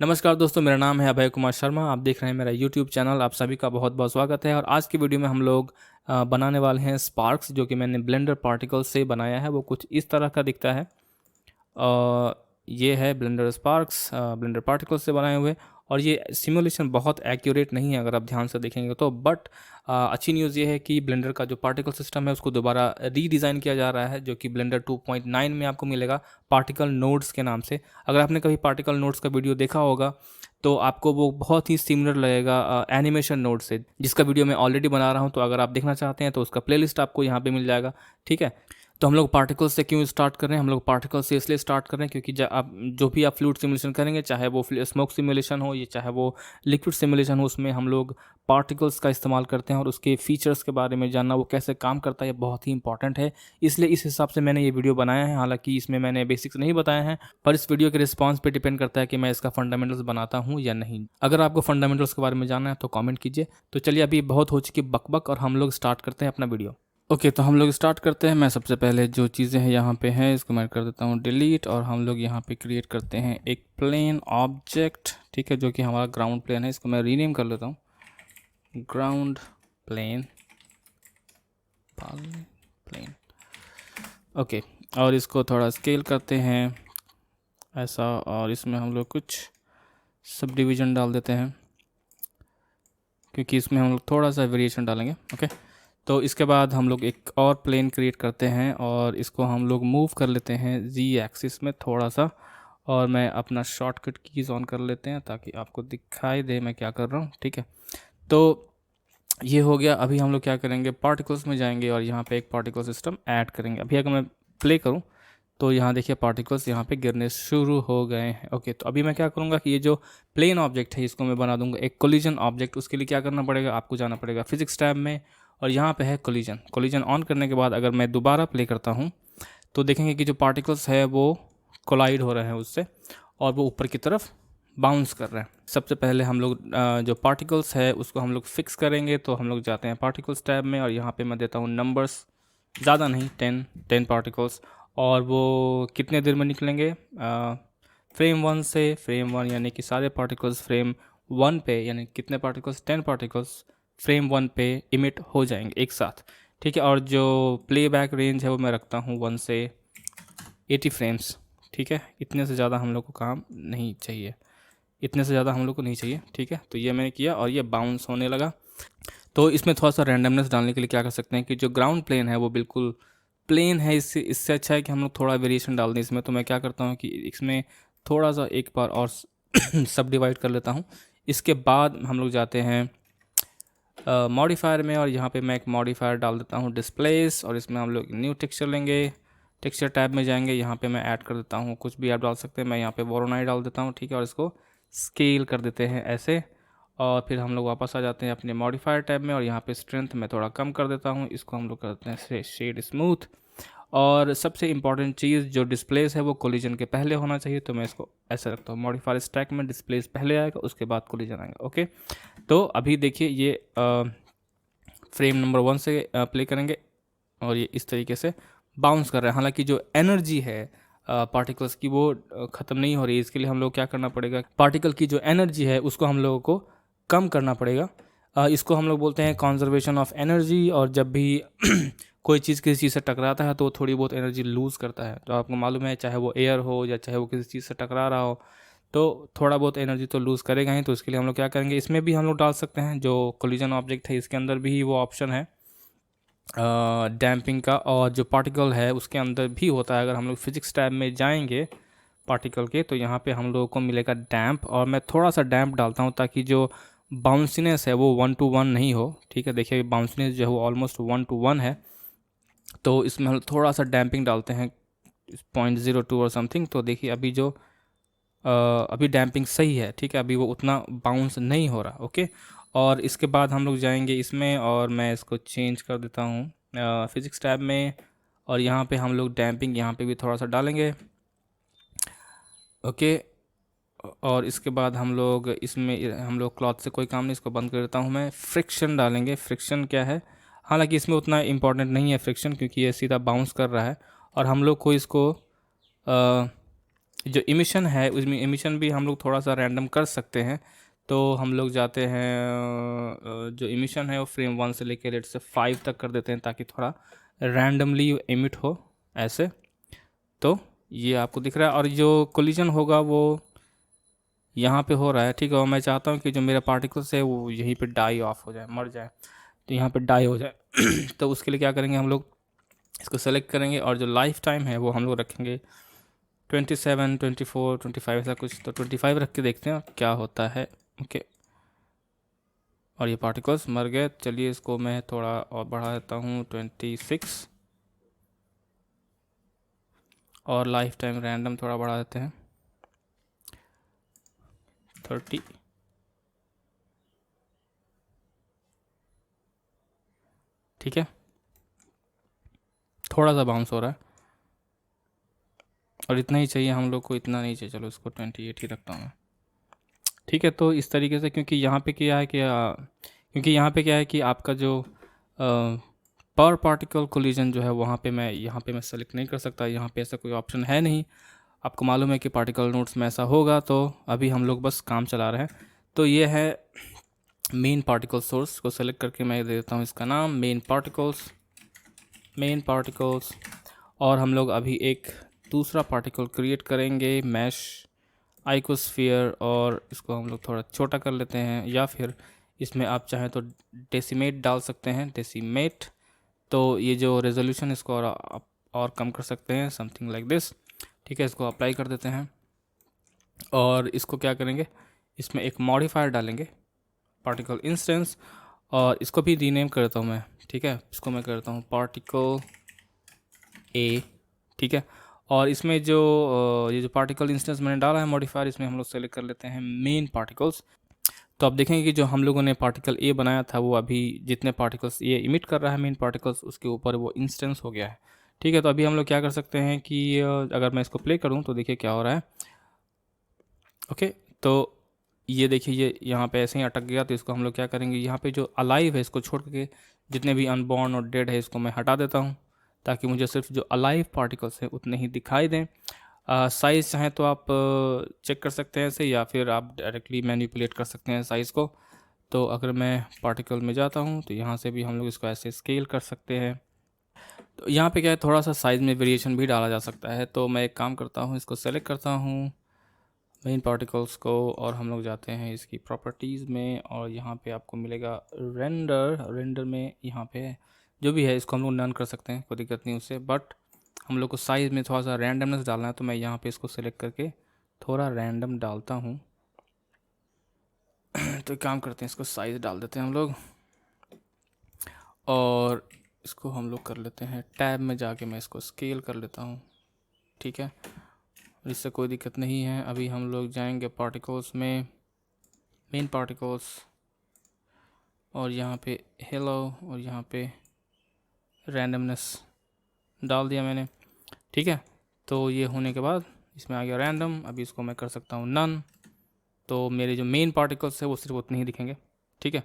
नमस्कार दोस्तों, मेरा नाम है अभय कुमार शर्मा। आप देख रहे हैं मेरा यूट्यूब चैनल। आप सभी का बहुत बहुत स्वागत है। और आज की वीडियो में हम लोग बनाने वाले हैं स्पार्क्स, जो कि मैंने ब्लेंडर पार्टिकल से बनाया है। वो कुछ इस तरह का दिखता है। ये है ब्लेंडर स्पार्क्स, ब्लेंडर पार्टिकल से बनाए हुए। और ये सिमुलेशन बहुत एक्यूरेट नहीं है अगर आप ध्यान से देखेंगे तो। बट अच्छी न्यूज़ ये है कि ब्लेंडर का जो पार्टिकल सिस्टम है उसको दोबारा रीडिज़ाइन किया जा रहा है, जो कि ब्लेंडर 2.9 में आपको मिलेगा पार्टिकल नोड्स के नाम से। अगर आपने कभी पार्टिकल नोड्स का वीडियो देखा होगा तो आपको वो बहुत ही सिमिलर लगेगा एनिमेशन नोड से, जिसका वीडियो मैं ऑलरेडी बना रहा हूँ। तो अगर आप देखना चाहते हैं तो उसका प्लेलिस्ट आपको यहाँ पे मिल जाएगा। ठीक है, तो हम लोग पार्टिकल्स से क्यों स्टार्ट कर रहे हैं? हम लोग पार्टिकल्स से इसलिए स्टार्ट कर रहे हैं क्योंकि आप जो भी आप फ्लूइड सिमुलेशन करेंगे, चाहे वो स्मोक सिमुलेशन हो या चाहे वो लिक्विड सिमुलेशन हो, उसमें हम लोग पार्टिकल्स का इस्तेमाल करते हैं। और उसके फीचर्स के बारे में जानना, वो कैसे काम करता है, ये बहुत ही इंपॉर्टेंट है। इसलिए इस हिसाब से मैंने ये वीडियो बनाया है। हालांकि इसमें मैंने बेसिक्स नहीं बताए हैं, पर इस वीडियो के रिस्पॉन्स पे डिपेंड करता है कि मैं इसका फंडामेंटल्स बनाता हूँ या नहीं। अगर आपको फंडामेंटल्स के बारे में जानना है तो कॉमेंट कीजिए। तो चलिए, अभी बहुत हो चुकी बकबक और हम लोग स्टार्ट करते हैं अपना वीडियो। ओके, तो हम लोग स्टार्ट करते हैं। मैं सबसे पहले जो चीज़ें हैं यहाँ पे हैं इसको मैं कर देता हूँ डिलीट। और हम लोग यहाँ पे क्रिएट करते हैं एक प्लेन ऑब्जेक्ट, ठीक है, जो कि हमारा ग्राउंड प्लेन है। इसको मैं रीनेम कर लेता हूँ, ग्राउंड प्लेन प्लेन। ओके, और इसको थोड़ा स्केल करते हैं ऐसा, और इसमें हम लोग कुछ सब डिवीज़न डाल देते हैं क्योंकि इसमें हम लोग थोड़ा सा वेरिएशन डालेंगे। ओके, तो इसके बाद हम लोग एक और प्लेन क्रिएट करते हैं और इसको हम लोग मूव कर लेते हैं जी एक्सिस में थोड़ा सा। और मैं अपना शॉर्टकट कीज़ ऑन कर लेते हैं ताकि आपको दिखाई दे मैं क्या कर रहा हूँ। ठीक है, तो ये हो गया। अभी हम लोग क्या करेंगे, पार्टिकल्स में जाएंगे और यहाँ पे एक पार्टिकल सिस्टम ऐड करेंगे। अभी अगर मैं प्ले करूँ तो यहाँ देखिए पार्टिकल्स यहाँ पे गिरने शुरू हो गए हैं। ओके, तो अभी मैं क्या करूँगा कि ये जो प्लेन ऑब्जेक्ट है इसको मैं बना दूंगा एक कोलिजन ऑब्जेक्ट। उसके लिए क्या करना पड़ेगा, आपको जाना पड़ेगा फिजिक्स टैब में, और यहाँ पे है कोलिजन। कोलिजन ऑन करने के बाद अगर मैं दोबारा प्ले करता हूँ तो देखेंगे कि जो पार्टिकल्स है वो कोलाइड हो रहे हैं उससे, और वो ऊपर की तरफ बाउंस कर रहे हैं। सबसे पहले हम लोग जो पार्टिकल्स है उसको हम लोग फिक्स करेंगे। तो हम लोग जाते हैं पार्टिकल्स टैब में और यहाँ पे मैं देता हूँ नंबर्स, ज़्यादा नहीं, 10 पार्टिकल्स। और वो कितने देर में निकलेंगे, फ्रेम 1 से फ्रेम 1, यानी कि सारे पार्टिकल्स फ्रेम 1 पे, यानी कितने पार्टिकल्स, 10 पार्टिकल्स फ्रेम 1 पे इमिट हो जाएंगे एक साथ। ठीक है, और जो प्लेबैक रेंज है वो मैं रखता हूँ 1 से 80 फ्रेम्स। ठीक है, इतने से ज़्यादा हम लोग को काम नहीं चाहिए, इतने से ज़्यादा हम लोग को नहीं चाहिए। ठीक है, तो ये मैंने किया और ये बाउंस होने लगा। तो इसमें थोड़ा सा रैंडमनेस डालने के लिए क्या कर सकते हैं कि जो ग्राउंड प्लेन है वो बिल्कुल प्लेन है, इससे अच्छा है कि हम लोग थोड़ा वेरिएशन डाल दें इसमें। तो मैं क्या करता हूँ कि इसमें थोड़ा सा एक बार और सब डिवाइड कर लेता हूँ। इसके बाद हम लोग जाते हैं मॉडिफायर में, और यहाँ पे मैं एक मॉडिफायर डाल देता हूँ डिस्प्लेस, और इसमें हम लोग न्यू टेक्सचर लेंगे। टेक्सचर टैब में जाएंगे, यहाँ पे मैं ऐड कर देता हूँ, कुछ भी आप डाल सकते हैं। मैं यहाँ पे वोरोनाई डाल देता हूँ। ठीक है, और इसको स्केल कर देते हैं ऐसे। और फिर हम लोग वापस आ जाते हैं अपने मॉडिफायर टैब में, और यहाँ पे स्ट्रेंथ मैं थोड़ा कम कर देता हूँ। इसको हम लोग करते हैं शेड स्मूथ। और सबसे इंपॉर्टेंट चीज़ जो डिस्प्लेस है वो कोलिजन के पहले होना चाहिए। तो मैं इसको ऐसे रखता हूँ, मॉडिफायर स्टैक में डिस्प्लेस पहले आएगा, उसके बाद कोलिजन आएगा। ओके, तो अभी देखिए ये फ्रेम नंबर 1 से प्ले करेंगे और ये इस तरीके से बाउंस कर रहा है। हालांकि जो एनर्जी है पार्टिकल्स की वो ख़त्म नहीं हो रही है। इसके लिए हम लोग क्या करना पड़ेगा, पार्टिकल की जो एनर्जी है उसको हम लोगों को कम करना पड़ेगा। इसको हम लोग बोलते हैं कॉन्जर्वेशन ऑफ एनर्जी। और जब भी कोई चीज़ किसी चीज़ से टकराता है तो थोड़ी बहुत एनर्जी लूज़ करता है। तो आपको मालूम है, चाहे वो एयर हो या चाहे वो किसी चीज़ से टकरा रहा हो, तो थोड़ा बहुत एनर्जी तो लूज़ करेगा ही। तो इसके लिए हम लोग क्या करेंगे, इसमें भी हम लोग डाल सकते हैं जो कोलिजन ऑब्जेक्ट है इसके अंदर भी वो ऑप्शन है डैम्पिंग का, और जो पार्टिकल है उसके अंदर भी होता है। अगर हम लोग फिजिक्स टैब में जाएंगे पार्टिकल के, तो यहाँ पे हम लोगों को मिलेगा डैम्प, और मैं थोड़ा सा डैम्प डालता हूँ ताकि जो बाउंसीनेस है वो 1 to 1 नहीं हो। ठीक है, देखिए बाउंसीनेस जो है वो ऑलमोस्ट 1 to 1 है। तो इसमें हम थोड़ा सा डैम्पिंग डालते हैं 0.02 और समथिंग। तो देखिए अभी जो अभी डैम्पिंग सही है। ठीक है, अभी वो उतना बाउंस नहीं हो रहा। ओके, और इसके बाद हम लोग जाएंगे इसमें, और मैं इसको चेंज कर देता हूँ फिजिक्स टैब में, और यहाँ पे हम लोग डैम्पिंग यहाँ पे भी थोड़ा सा डालेंगे। ओके, और इसके बाद हम लोग इसमें हम लोग क्लॉथ से कोई काम नहीं, इसको बंद कर देता हूँ मैं। फ्रिक्शन डालेंगे। फ्रिक्शन क्या है, हालांकि इसमें उतना इंपॉर्टेंट नहीं है फ्रिक्शन, क्योंकि ये सीधा बाउंस कर रहा है। और हम लोग को इसको जो इमिशन है उसमें इमिशन भी हम लोग थोड़ा सा रैंडम कर सकते हैं। तो हम लोग जाते हैं जो इमिशन है वो फ्रेम 1 से लेकर लेट से 5 तक कर देते हैं ताकि थोड़ा रैंडमली इमिट हो ऐसे। तो ये आपको दिख रहा है, और जो कोलिजन होगा वो यहाँ पे हो रहा है, ठीक है। और मैं चाहता हूँ कि जो मेरा पार्टिकल्स है वो यहीं पे डाई ऑफ हो जाए, मर जाए, तो यहाँ पे डाई हो जाए। तो उसके लिए क्या करेंगे हम लोग, इसको सेलेक्ट करेंगे और जो लाइफ टाइम है वो हम लोग रखेंगे 27, 24, 25 ऐसा कुछ। तो 25 रख के देखते हैं क्या होता है। ओके, और ये पार्टिकल्स मर गए। चलिए इसको मैं थोड़ा और बढ़ा देता हूँ 26, और लाइफ टाइम रैंडम थोड़ा बढ़ा देते हैं 30। ठीक है, थोड़ा सा बाउंस हो रहा है, और इतना ही चाहिए हम लोग को, इतना नहीं चाहिए। चलो इसको 28 ही रखता हूँ मैं। ठीक है, तो इस तरीके से, क्योंकि यहाँ पे क्या है कि आपका जो पर पार्टिकल कोलिजन जो है वहाँ पे मैं यहाँ पे मैं सेलेक्ट नहीं कर सकता, यहाँ पे ऐसा कोई ऑप्शन है नहीं। आपको मालूम है कि पार्टिकल नोट्स में ऐसा होगा, तो अभी हम लोग बस काम चला रहे हैं। तो ये है मेन पार्टिकल सोर्स, को सेलेक्ट करके मैं दे देता हूँ इसका नाम मेन पार्टिकल्स। और हम लोग अभी एक दूसरा पार्टिकल क्रिएट करेंगे, मैश आइकोस्फीयर, और इसको हम लोग थोड़ा छोटा कर लेते हैं, या फिर इसमें आप चाहें तो डेसिमेट डाल सकते हैं, डेसिमेट। तो ये जो रेजोल्यूशन इसको और कम कर सकते हैं, समथिंग लाइक दिस। ठीक है, इसको अप्लाई कर देते हैं, और इसको क्या करेंगे, इसमें एक मॉडिफायर डालेंगे, पार्टिकल इंस्टेंस, और इसको भी रीनेम करता हूँ मैं। ठीक है, इसको मैं करता हूँ पार्टिकल ए। ठीक है, और इसमें जो ये जो पार्टिकल इंस्टेंस मैंने डाला है मॉडिफायर, इसमें हम लोग सेलेक्ट कर लेते हैं मेन पार्टिकल्स। तो आप देखेंगे कि जो हम लोगों ने पार्टिकल ए बनाया था वो अभी जितने पार्टिकल्स ये इमिट कर रहा है मेन पार्टिकल्स, उसके ऊपर वो इंस्टेंस हो गया है। ठीक है, तो अभी हम लोग क्या कर सकते हैं कि अगर मैं इसको प्ले करूं तो देखिए क्या हो रहा है। ओके, तो ये देखिए ये यहाँ पे ऐसे ही अटक गया। तो इसको हम लोग क्या करेंगे, यहाँ पे जो अलाइव है इसको छोड़ के जितने भी अनबॉर्न और डेड है इसको मैं हटा देता हूँ, ताकि मुझे सिर्फ जो अलाइव पार्टिकल्स हैं उतने ही दिखाई दें। साइज़ चाहें तो आप चेक कर सकते हैं ऐसे, या फिर आप डायरेक्टली मैनिपुलेट कर सकते हैं साइज़ को। तो अगर मैं पार्टिकल में जाता हूँ तो यहाँ से भी हम लोग इसको ऐसे स्केल कर सकते हैं। तो यहाँ पे क्या है, थोड़ा सा साइज़ में वेरिएशन भी डाला जा सकता है। तो मैं एक काम करता हूँ, इसको सेलेक्ट करता हूँ मेन पार्टिकल्स को, और हम लोग जाते हैं इसकी प्रॉपर्टीज़ में, और यहाँ पे आपको मिलेगा रेंडर में यहाँ पे जो भी है इसको हम लोग नन कर सकते हैं, कोई दिक्कत नहीं उससे। बट हम लोग को साइज़ में थोड़ा सा रैंडमनेस डालना है, तो मैं यहाँ पे इसको सेलेक्ट करके थोड़ा रैंडम डालता हूँ। तो एक काम करते हैं, इसको साइज़ डाल देते हैं हम लोग, और इसको हम लोग कर लेते हैं टैब में जाके मैं इसको स्केल कर लेता हूँ। ठीक है, इससे कोई दिक्कत नहीं है। अभी हम लोग जाएंगे पार्टिकल्स में, मेन पार्टिकल्स, और यहाँ पे हेलो, और यहाँ पे रैंडमनेस डाल दिया मैंने। ठीक है, तो ये होने के बाद इसमें आ गया रैंडम। अभी इसको मैं कर सकता हूँ नन, तो मेरे जो मेन पार्टिकल्स है वो सिर्फ उतने ही दिखेंगे। ठीक है,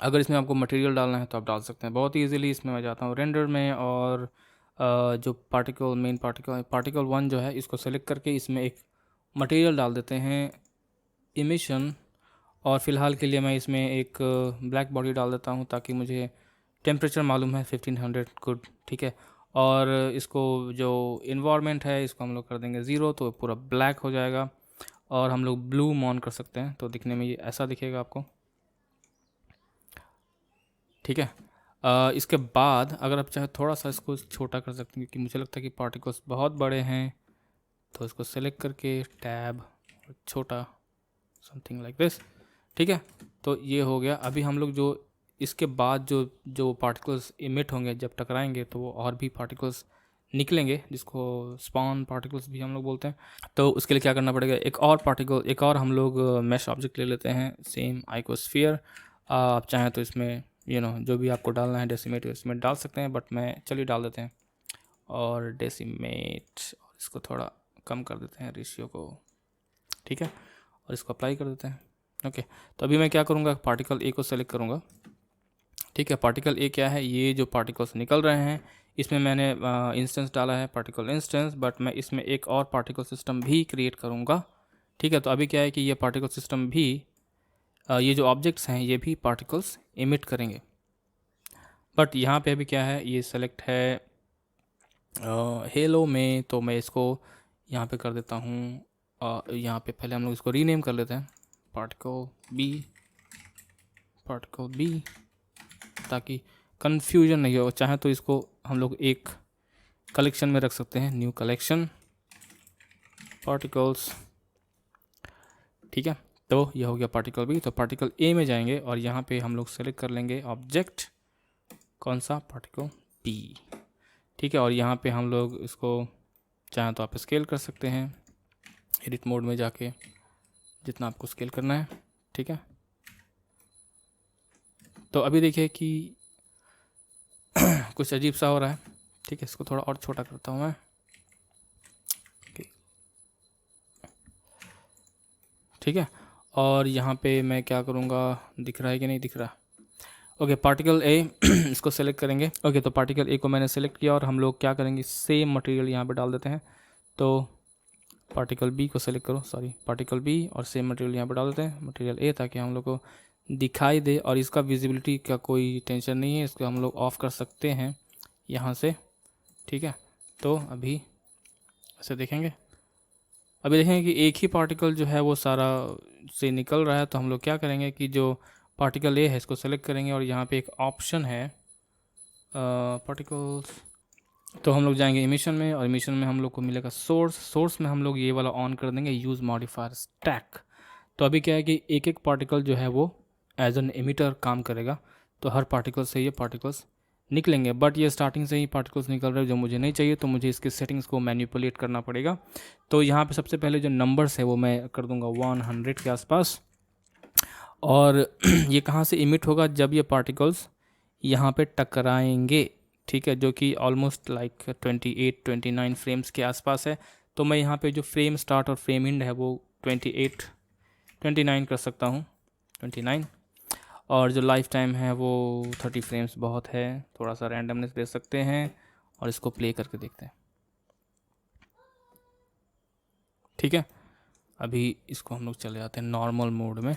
अगर इसमें आपको मटेरियल डालना है तो आप डाल सकते हैं बहुत ईजीली। इसमें मैं जाता हूँ रेंडर में, और जो पार्टिकल मेन पार्टिकल 1 जो है इसको सेलेक्ट करके इसमें एक मटेरियल डाल देते हैं, इमिशन। और फ़िलहाल के लिए मैं इसमें एक ब्लैक बॉडी डाल देता हूँ, ताकि मुझे टेम्परेचर मालूम है 1500 गुड। ठीक है, और इसको जो इन्वायरमेंट है इसको हम लोग कर देंगे 0, तो पूरा ब्लैक हो जाएगा। और हम लोग ब्लू ऑन कर सकते हैं, तो दिखने में ये ऐसा दिखेगा आपको। ठीक है, इसके बाद अगर आप चाहे थोड़ा सा इसको छोटा कर सकते हैं, क्योंकि मुझे लगता है कि पार्टिकल्स बहुत बड़े हैं। तो इसको सेलेक्ट करके टैब, छोटा, समथिंग लाइक दिस। ठीक है, तो ये हो गया। अभी हम लोग जो इसके बाद जो जो पार्टिकल्स इमिट होंगे जब टकराएंगे, तो वो और भी पार्टिकल्स निकलेंगे, जिसको स्पॉन पार्टिकल्स भी हम लोग बोलते हैं। तो उसके लिए क्या करना पड़ेगा, एक और हम लोग मैश ऑब्जेक्ट ले लेते हैं, सेम आइकोस्फीयर। आप चाहें तो इसमें जो भी आपको डालना है डेसिमेट वेसिमेट डाल सकते हैं, बट मैं चलिए डाल देते हैं, और डेसिमेट, और इसको थोड़ा कम कर देते हैं रेशियो को। ठीक है, और इसको अप्लाई कर देते हैं। ओके, तो अभी मैं क्या करूँगा, पार्टिकल ए को सेलेक्ट करूँगा। ठीक है, पार्टिकल ए क्या है, ये जो पार्टिकल्स निकल रहे हैं इसमें मैंने इंस्टेंस डाला है पार्टिकल इंस्टेंस, बट मैं इसमें एक और पार्टिकल सिस्टम भी क्रिएट करूँगा। ठीक है, तो अभी क्या है कि ये पार्टिकल सिस्टम भी ये जो ऑब्जेक्ट्स हैं ये भी पार्टिकल्स इमिट करेंगे। बट यहाँ पे अभी क्या है, ये सेलेक्ट है हेलो में, तो मैं इसको यहाँ पे कर देता हूँ। यहाँ पे पहले हम लोग इसको रीनेम कर लेते हैं पार्टिकल बी, ताकि कन्फ्यूजन नहीं हो। चाहे तो इसको हम लोग एक कलेक्शन में रख सकते हैं, न्यू कलेक्शन पार्टिकल्स। ठीक है, तो यह हो गया पार्टिकल बी। तो पार्टिकल ए में जाएंगे और यहाँ पे हम लोग सेलेक्ट कर लेंगे ऑब्जेक्ट, कौन सा, पार्टिकल बी। ठीक है, और यहाँ पे हम लोग इसको चाहे तो आप स्केल कर सकते हैं एडिट मोड में जाके, जितना आपको स्केल करना है। ठीक है, तो अभी देखिए कि कुछ अजीब सा हो रहा है। ठीक है, इसको थोड़ा और छोटा करता हूँ मैं। ठीक है, और यहाँ पे मैं क्या करूँगा, दिख रहा है कि नहीं दिख रहा। ओके, पार्टिकल ए इसको सेलेक्ट करेंगे। ओके, तो पार्टिकल ए को मैंने सेलेक्ट किया और हम लोग क्या करेंगे, सेम मटेरियल यहाँ पे डाल देते हैं। तो पार्टिकल बी को सेलेक्ट करो, सॉरी पार्टिकल बी, और सेम मटेरियल यहाँ पे डाल देते हैं मटेरियल ए, ताकि हम लोग को दिखाई दे। और इसका विजिबिलिटी का कोई टेंशन नहीं है, इसको हम लोग ऑफ़ कर सकते हैं यहाँ से। ठीक है, तो अभी ऐसे देखेंगे, अभी देखेंगे कि एक ही पार्टिकल जो है वो सारा से निकल रहा है। तो हम लोग क्या करेंगे कि जो पार्टिकल ए है इसको सेलेक्ट करेंगे और यहाँ पे एक ऑप्शन है पार्टिकल्स, तो हम लोग जाएंगे इमिशन में, और इमिशन में हम लोग को मिलेगा सोर्स में हम लोग ये वाला ऑन कर देंगे, यूज़ मॉडिफायर स्टैक। तो अभी क्या है कि एक एक पार्टिकल जो है वो एज एन एमिटर काम करेगा, तो हर पार्टिकल से ये पार्टिकल्स निकलेंगे। बट ये स्टार्टिंग से ही पार्टिकल्स निकल रहे हैं जो मुझे नहीं चाहिए, तो मुझे इसकी सेटिंग्स को मैनिपुलेट करना पड़ेगा। तो यहाँ पे सबसे पहले जो नंबर्स है वो मैं कर दूंगा 100 के आसपास। और ये कहाँ से इमिट होगा, जब ये पार्टिकल्स यहाँ पे टकराएंगे। ठीक है, जो कि ऑलमोस्ट लाइक 28-29 फ्रेम्स के आसपास है। तो मैं यहाँ पे जो फ्रेम स्टार्ट और फ्रेम एंड है वो 29 कर सकता हूँ, 29। और जो लाइफ टाइम है वो 30 फ्रेम्स बहुत है। थोड़ा सा रैंडमनेस दे सकते हैं और इसको प्ले करके देखते हैं। ठीक है, अभी इसको हम लोग चले जाते हैं नॉर्मल मोड में,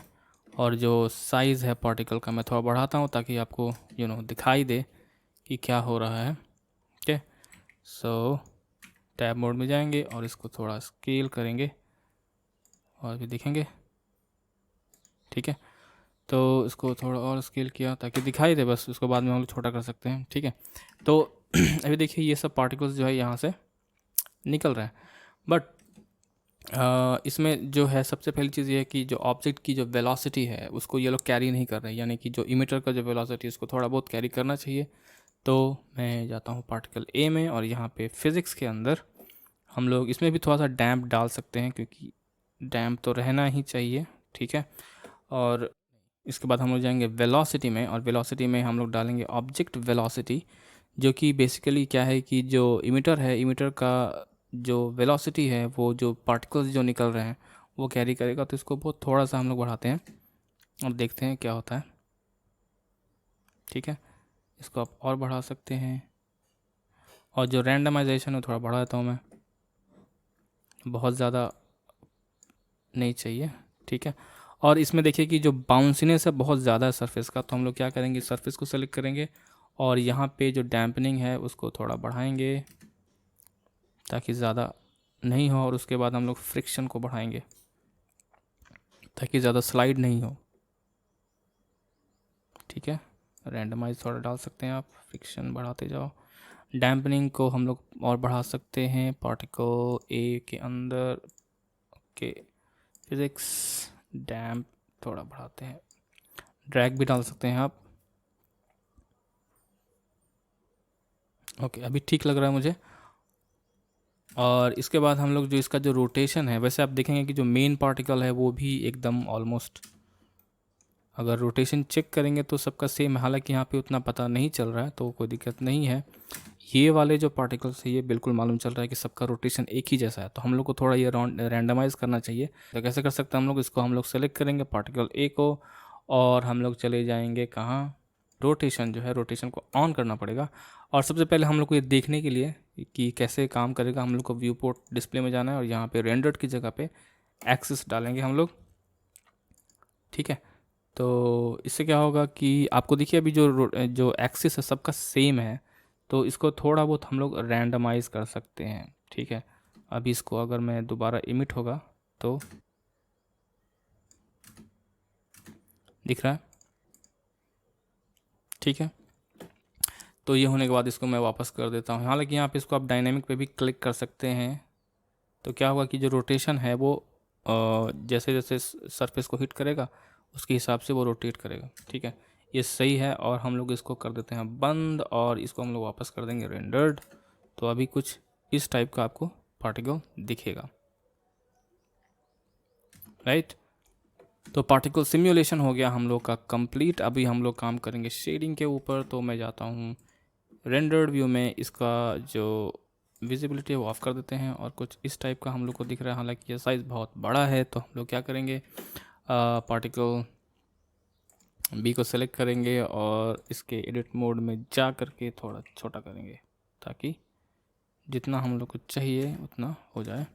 और जो साइज़ है पार्टिकल का मैं थोड़ा बढ़ाता हूँ ताकि आपको दिखाई दे कि क्या हो रहा है। ठीक है, सो टैब मोड में जाएंगे और इसको थोड़ा स्केल करेंगे और भी देखेंगे। ठीक है, तो इसको थोड़ा और स्केल किया ताकि दिखाई दे, बस उसको बाद में हम लोग छोटा कर सकते हैं। ठीक है, तो अभी देखिए ये सब पार्टिकल्स जो है यहाँ से निकल रहे हैं। बट इसमें जो है सबसे पहली चीज़ ये है कि जो ऑब्जेक्ट की जो वेलोसिटी है उसको ये लोग कैरी नहीं कर रहे हैं, यानी कि जो इमिटर का जो वेलोसिटी है उसको थोड़ा बहुत कैरी करना चाहिए। तो मैं जाता हूँ पार्टिकल ए में, और यहाँ पे फिज़िक्स के अंदर हम लोग इसमें भी थोड़ा सा डैम्प डाल सकते हैं, क्योंकि डैम्प तो रहना ही चाहिए। ठीक है, और इसके बाद हम लोग जाएंगे वेलोसिटी में, और वेलोसिटी में हम लोग डालेंगे ऑब्जेक्ट वेलोसिटी, जो कि बेसिकली क्या है कि जो इमिटर है, इमिटर का जो वेलोसिटी है वो जो पार्टिकल्स जो निकल रहे हैं वो कैरी करेगा। तो इसको बहुत थोड़ा सा हम लोग बढ़ाते हैं और देखते हैं क्या होता है। ठीक है, इसको आप और बढ़ा सकते हैं, और जो रैंडमाइजेशन है थोड़ा बढ़ा देता हूँ मैं, बहुत ज़्यादा नहीं चाहिए। ठीक है, और इसमें देखिए कि जो बाउंसीनेस है बहुत ज़्यादा है सरफेस का, तो हम लोग क्या करेंगे, सरफेस को सेलेक्ट करेंगे और यहाँ पे जो डैम्पनिंग है उसको थोड़ा बढ़ाएंगे ताकि ज़्यादा नहीं हो, और उसके बाद हम लोग फ्रिक्शन को बढ़ाएंगे ताकि ज़्यादा स्लाइड नहीं हो। ठीक है, रैंडमाइज थोड़ा डाल सकते हैं आप, फ्रिक्शन बढ़ाते जाओ। डैम्पनिंग को हम लोग और बढ़ा सकते हैं पार्टिकल ए के अंदर। ओके, फिज़िक्स डैम्प थोड़ा बढ़ाते हैं, ड्रैग भी डाल सकते हैं आप। ओके, अभी ठीक लग रहा है मुझे। और इसके बाद हम लोग जो इसका जो रोटेशन है, वैसे आप देखेंगे कि जो मेन पार्टिकल है वो भी एकदम ऑलमोस्ट, अगर रोटेशन चेक करेंगे तो सबका सेम है। हालांकि यहाँ पे उतना पता नहीं चल रहा है तो कोई दिक्कत नहीं है। ये वाले जो पार्टिकल्स है ये बिल्कुल मालूम चल रहा है कि सबका रोटेशन एक ही जैसा है, तो हम लोग को थोड़ा ये रैंडमाइज़ करना चाहिए। तो कैसे कर सकते हैं हम लोग, इसको हम लोग सेलेक्ट करेंगे पार्टिकल ए को, और हम लोग चले जाएंगे कहाँ, रोटेशन जो है रोटेशन को ऑन करना पड़ेगा। और सबसे पहले हम लोग को ये देखने के लिए कि कैसे काम करेगा, हम लोग को व्यू पोर्ट डिस्प्ले में जाना है और यहाँ पे रेंडर्ड की जगह पे एक्सिस डालेंगे हम लोग, ठीक है। तो इससे क्या होगा कि आपको देखिए अभी जो एक्सिस है सबका सेम है, तो इसको थोड़ा बहुत हम लोग रैंडमाइज़ कर सकते हैं, ठीक है। अभी इसको अगर मैं दोबारा इमिट होगा तो दिख रहा है, ठीक है। तो ये होने के बाद इसको मैं वापस कर देता हूँ। हालांकि यहाँ पे इसको आप डायनेमिक पे भी क्लिक कर सकते हैं, तो क्या होगा कि जो रोटेशन है वो जैसे जैसे सरफेस को हिट करेगा उसके हिसाब से वो रोटेट करेगा, ठीक है। ये सही है और हम लोग इसको कर देते हैं बंद और इसको हम लोग वापस कर देंगे रेंडर्ड। तो अभी कुछ इस टाइप का आपको पार्टिकल दिखेगा, राइट। तो पार्टिकल सिम्युलेशन हो गया हम लोग का कंप्लीट। अभी हम लोग काम करेंगे शेडिंग के ऊपर। तो मैं जाता हूँ रेंडर्ड व्यू में, इसका जो विजिबिलिटी है वो ऑफ़ कर देते हैं और कुछ इस टाइप का हम लोग को दिख रहा है। हालांकि ये साइज़ बहुत बड़ा है, तो हम लोग क्या करेंगे, पार्टिकल बी को सेलेक्ट करेंगे और इसके एडिट मोड में जा करके थोड़ा छोटा करेंगे ताकि जितना हम लोग को चाहिए उतना हो जाए,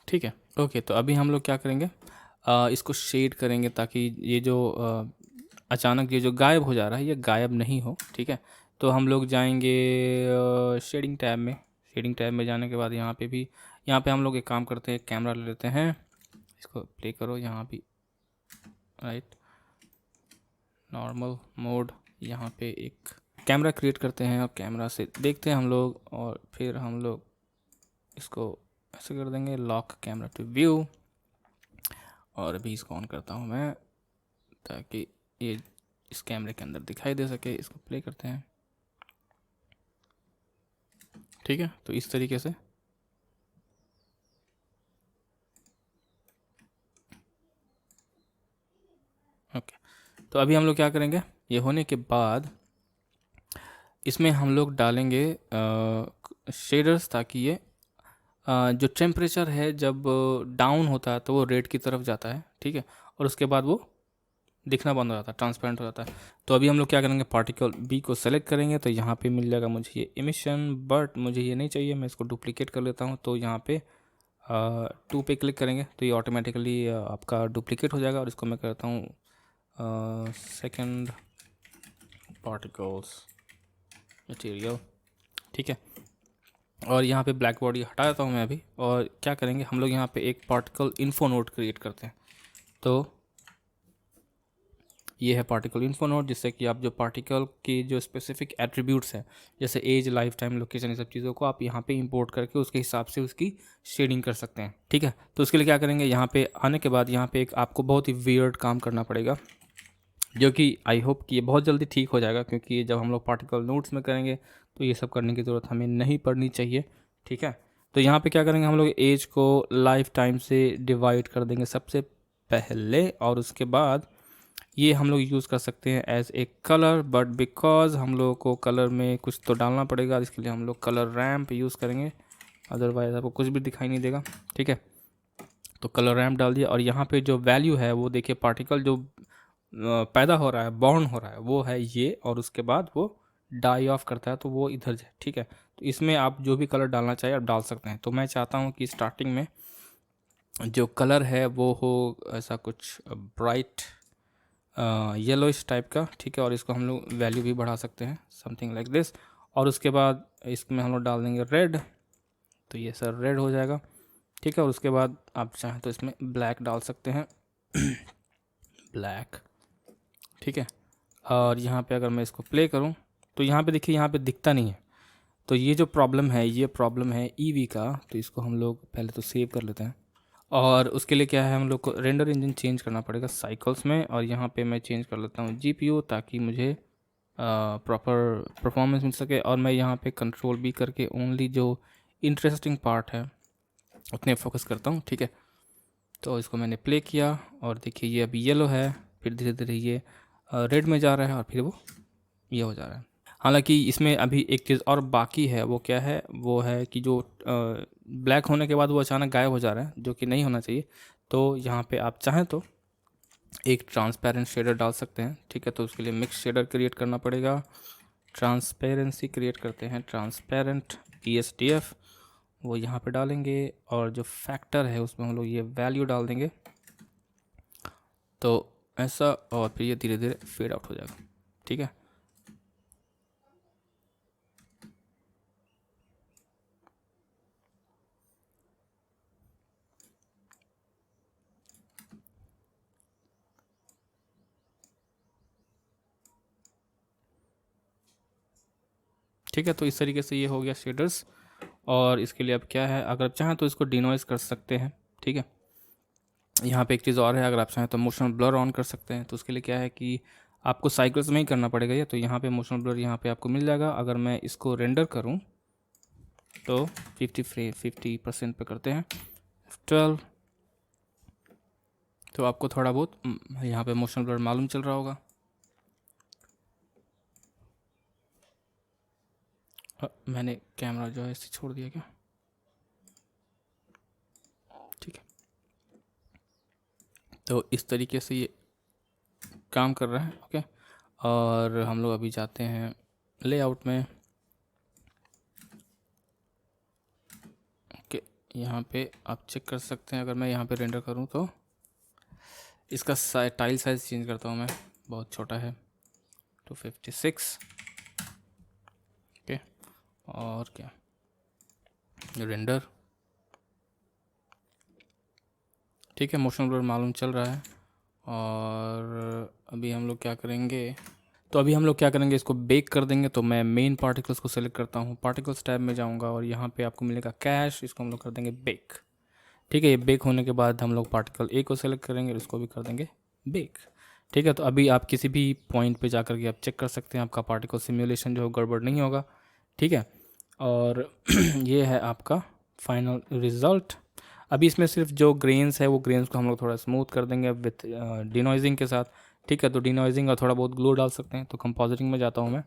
ठीक है। ओके, तो अभी हम लोग क्या करेंगे, इसको शेड करेंगे ताकि ये जो अचानक ये जो गायब हो जा रहा है ये गायब नहीं हो, ठीक है। तो हम लोग जाएंगे शेडिंग टैब में। शेडिंग टैब में जाने के बाद यहाँ पे हम लोग एक काम करते हैं, कैमरा ले लेते हैं, इसको प्ले करो यहाँ भी, राइट, नॉर्मल मोड। यहाँ पे एक कैमरा क्रिएट करते हैं और कैमरा से देखते हैं हम लोग, और फिर हम लोग इसको ऐसे कर देंगे, लॉक कैमरा टू व्यू। और अभी इसको ऑन करता हूँ मैं ताकि ये इस कैमरे के अंदर दिखाई दे सके। इसको प्ले करते हैं, ठीक है। तो इस तरीके से ओके। तो अभी हम लोग क्या करेंगे, ये होने के बाद इसमें हम लोग डालेंगे शेडर्स ताकि ये जो टेम्परेचर है जब डाउन होता है तो वो रेड की तरफ जाता है, ठीक है। और उसके बाद वो दिखना बंद हो जाता है, ट्रांसपेरेंट हो जाता है। तो अभी हम लोग क्या करेंगे, पार्टिकल बी को सेलेक्ट करेंगे, तो यहाँ पे मिल जाएगा मुझे ये इमिशन, बट मुझे ये नहीं चाहिए, मैं इसको डुप्लीकेट कर लेता हूँ। तो यहाँ पे 2 पे क्लिक करेंगे तो ये ऑटोमेटिकली आपका डुप्लीकेट हो जाएगा। और इसको मैं करता हूँ सेकंड पार्टिकल्स मटेरियल, ठीक है। और यहाँ पे ब्लैक बॉडी हटा देता हूँ मैं अभी। और क्या करेंगे हम लोग, यहाँ पे एक पार्टिकल इन्फो नोड क्रिएट करते हैं। तो ये है पार्टिकल इन्फो नोड, जिससे कि आप जो पार्टिकल की जो स्पेसिफिक एट्रीब्यूट्स हैं जैसे एज, लाइफ टाइम, लोकेशन, ये सब चीज़ों को आप यहाँ पे इंपोर्ट करके उसके हिसाब से उसकी शेडिंग कर सकते हैं, ठीक है। तो उसके लिए क्या करेंगे, यहाँ पे आने के बाद यहाँ पे एक आपको बहुत ही वियर्ड काम करना पड़ेगा, जो कि आई होप कि ये बहुत जल्दी ठीक हो जाएगा, क्योंकि जब हम लोग पार्टिकल नोड्स में करेंगे तो ये सब करने की ज़रूरत हमें नहीं पड़नी चाहिए, ठीक है। तो यहाँ पे क्या करेंगे हम लोग, एज को लाइफ टाइम से डिवाइड कर देंगे सबसे पहले, और उसके बाद ये हम लोग यूज़ कर सकते हैं as a colour, but because हम लोगों को कलर में कुछ तो डालना पड़ेगा, इसके लिए हम लोग कलर रैम्प यूज़ करेंगे, अदरवाइज आपको कुछ भी दिखाई नहीं देगा, ठीक है। तो कलर रैम्प डाल दिया और यहाँ पे जो वैल्यू है वो देखिए, पार्टिकल जो पैदा हो रहा है, बॉर्न हो रहा है, वो है ये, और उसके बाद वो डाई ऑफ करता है तो वो इधर जाए, ठीक है। तो इसमें आप जो भी कलर डालना चाहिए आप डाल सकते हैं। तो मैं चाहता हूँ कि स्टार्टिंग में जो कलर है वो हो ऐसा कुछ ब्राइट येलोइश टाइप का, ठीक है। और इसको हम लोग वैल्यू भी बढ़ा सकते हैं, समथिंग लाइक दिस। और उसके बाद इसमें हम लोग डाल देंगे रेड, तो ये सर रेड हो जाएगा, ठीक है। और उसके बाद आप चाहें तो इसमें ब्लैक डाल सकते हैं ब्लैक, ठीक है। और यहाँ पे अगर मैं इसको प्ले करूँ तो यहाँ पे देखिए, यहाँ पे दिखता नहीं है। तो ये जो प्रॉब्लम है, ये प्रॉब्लम है ईवी का। तो इसको हम लोग पहले तो सेव कर लेते हैं, और उसके लिए क्या है, हम लोग को रेंडर इंजन चेंज करना पड़ेगा साइकिल्स में। और यहाँ पे मैं चेंज कर लेता हूँ जीपीयू, ताकि मुझे प्रॉपर परफॉर्मेंस मिल सके। और मैं यहाँ पे कंट्रोल बी करके ओनली जो इंटरेस्टिंग पार्ट है उतने फोकस करता हूँ, ठीक है। तो इसको मैंने प्ले किया और देखिए ये अभी येलो है, फिर धीरे धीरे ये रेड में जा रहा है और फिर वो ये हो जा रहा है। हालांकि इसमें अभी एक चीज़ और बाकी है, वो क्या है, वो है कि जो ब्लैक होने के बाद वो अचानक गायब हो जा रहा है, जो कि नहीं होना चाहिए। तो यहाँ पे आप चाहें तो एक ट्रांसपेरेंट शेडर डाल सकते हैं, ठीक है। तो उसके लिए मिक्स शेडर क्रिएट करना पड़ेगा। ट्रांसपेरेंसी क्रिएट करते हैं, ट्रांसपेरेंट ESDF, वो यहाँ पे डालेंगे, और जो फैक्टर है उसमें हम लोग ये वैल्यू डाल देंगे। तो ऐसा, और फिर ये धीरे धीरे फेड आउट हो जाएगा, ठीक है। ठीक है, तो इस तरीके से ये हो गया शेडर्स। और इसके लिए अब क्या है, अगर चाहें तो इसको डिनॉइज कर सकते हैं, ठीक है। यहाँ पे एक चीज़ और है, अगर आप चाहें तो मोशन ब्लर ऑन कर सकते हैं। तो उसके लिए क्या है कि आपको साइकिल्स में ही करना पड़ेगा ये। तो यहाँ पे मोशन ब्लर यहाँ पे आपको मिल जाएगा। अगर मैं इसको रेंडर करूँ तो 50% पे करते हैं 12, तो आपको थोड़ा बहुत यहाँ पे मोशन ब्लर मालूम चल रहा होगा। मैंने कैमरा जो है इसे छोड़ दिया क्या, ठीक है। तो इस तरीके से ये काम कर रहा है, ओके। और हम लोग अभी जाते हैं लेआउट में, ओके। यहाँ पे आप चेक कर सकते हैं, अगर मैं यहाँ पे रेंडर करूँ तो इसका टाइल साइज़ चेंज करता हूँ मैं, बहुत छोटा है 256, ओके। और क्या, रेंडर, ठीक है। मोशन ब्लर मालूम चल रहा है। और अभी हम लोग क्या करेंगे, इसको बेक कर देंगे। तो मैं मेन पार्टिकल्स को सेलेक्ट करता हूँ, पार्टिकल्स टैब में जाऊँगा और यहाँ पे आपको मिलेगा कैश, इसको हम लोग कर देंगे बेक, ठीक है। ये बेक होने के बाद हम लोग पार्टिकल A को सेलेक्ट करेंगे और इसको भी कर देंगे बेक, ठीक है। तो अभी आप किसी भी पॉइंट पे जाकर के आप चेक कर सकते हैं, आपका पार्टिकल सिमुलेशन जो है गड़बड़ नहीं होगा, ठीक है। और ये है आपका फाइनल रिज़ल्ट। अभी इसमें सिर्फ जो ग्रेन्स है वो ग्रेन्स को हम लोग थोड़ा स्मूथ कर देंगे विथ डिनॉइजिंग के साथ, ठीक है। तो डिनॉइजिंग और थोड़ा बहुत ग्लो डाल सकते हैं। तो कंपोजिटिंग में जाता हूँ मैं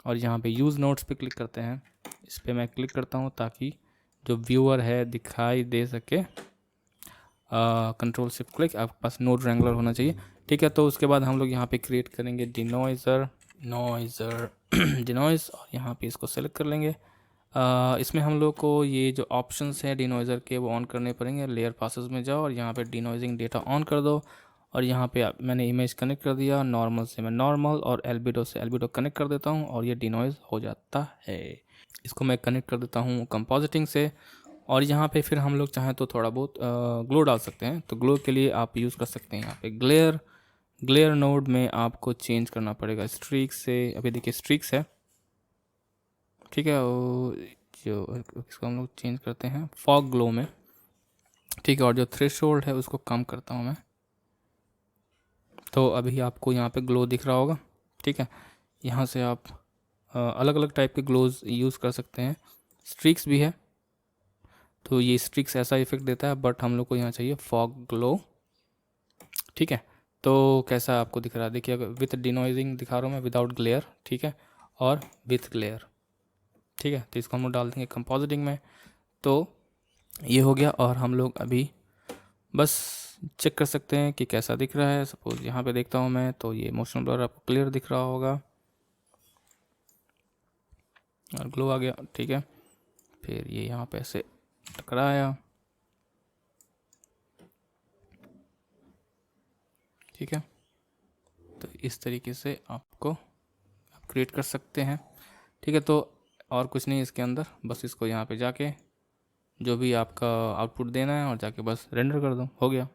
और यहाँ पे यूज़ नोट्स पे क्लिक करते हैं। इस पर मैं क्लिक करता हूँ ताकि जो व्यूअर है दिखाई दे सके। कंट्रोल शिफ्ट क्लिक, आपके पास नोड रेंगुलर होना चाहिए, ठीक है। तो उसके बाद हम लोग यहाँ पे क्रिएट करेंगे डिनॉइज़र डिनॉइज़, और यहाँ पे इसको सेलेक्ट कर लेंगे। इसमें हम लोग को ये जो ऑप्शंस हैं डिनॉइज़र के वो ऑन करने पड़ेंगे। लेयर पासेस में जाओ और यहाँ पे डिनॉइजिंग डेटा ऑन कर दो। और यहाँ पे मैंने इमेज कनेक्ट कर दिया, नॉर्मल से मैं नॉर्मल और एल्बिडो से एल्बिडो कनेक्ट कर देता हूँ और ये डिनॉइज़ हो जाता है। इसको मैं कनेक्ट कर देता हूँ कंपोजिटिंग से। और यहाँ पे फिर हम लोग चाहें तो थोड़ा बहुत ग्लो डाल सकते हैं। तो ग्लो के लिए आप यूज़ कर सकते हैं यहाँ पे ग्लेयर नोड में आपको चेंज करना पड़ेगा स्ट्रीक से। अभी देखिए स्ट्रीक्स है, ठीक है। वो जो इसको हम लोग चेंज करते हैं फॉग ग्लो में, ठीक है। और जो थ्रेशोल्ड है उसको कम करता हूँ मैं। तो अभी आपको यहाँ पे ग्लो दिख रहा होगा, ठीक है। यहाँ से आप अलग अलग टाइप के ग्लोज यूज़ कर सकते हैं। स्ट्रीक्स भी है, तो ये स्ट्रिक्स ऐसा इफेक्ट देता है, बट हम लोग को यहाँ चाहिए फॉग ग्लो, ठीक है। तो कैसा आपको दिख रहा है, देखिए अगर विथ डिनॉइजिंग दिखा रहा हूँ मैं, विदाउट ग्लेयर, ठीक है, और विथ ग्लेयर, ठीक है। तो इसको हम लोग डाल देंगे कंपोजिटिंग में। तो ये हो गया। और हम लोग अभी बस चेक कर सकते हैं कि कैसा दिख रहा है। सपोज यहाँ पे देखता हूँ मैं, तो ये मोशन ब्लर आपको क्लियर दिख रहा होगा और ग्लो आ गया, ठीक है। फिर ये यहाँ पे ऐसे टकराया, ठीक है। तो इस तरीके से आपको आप क्रिएट कर सकते हैं, ठीक है। तो और कुछ नहीं इसके अंदर, बस इसको यहाँ पे जाके जो भी आपका आउटपुट देना है और जाके बस रेंडर कर दो, हो गया।